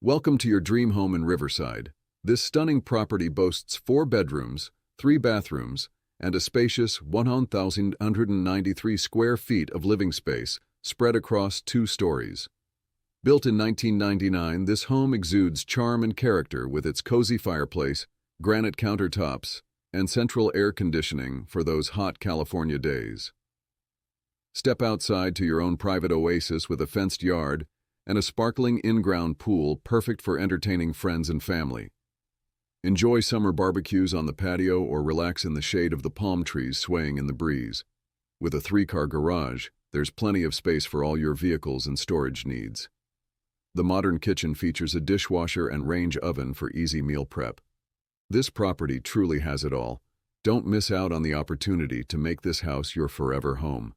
Welcome to your dream home in Riverside. This stunning property boasts 4 bedrooms, 3 bathrooms, and a spacious 1,193 square feet of living space spread across 2 stories. Built in 1999, this home exudes charm and character with its cozy fireplace, granite countertops, and central air conditioning for those hot California days. Step outside to your own private oasis with a fenced yard and a sparkling in-ground pool perfect for entertaining friends and family. Enjoy summer barbecues on the patio or relax in the shade of the palm trees swaying in the breeze. With a 3-car garage, there's plenty of space for all your vehicles and storage needs. The modern kitchen features a dishwasher and range oven for easy meal prep. This property truly has it all. Don't miss out on the opportunity to make this house your forever home.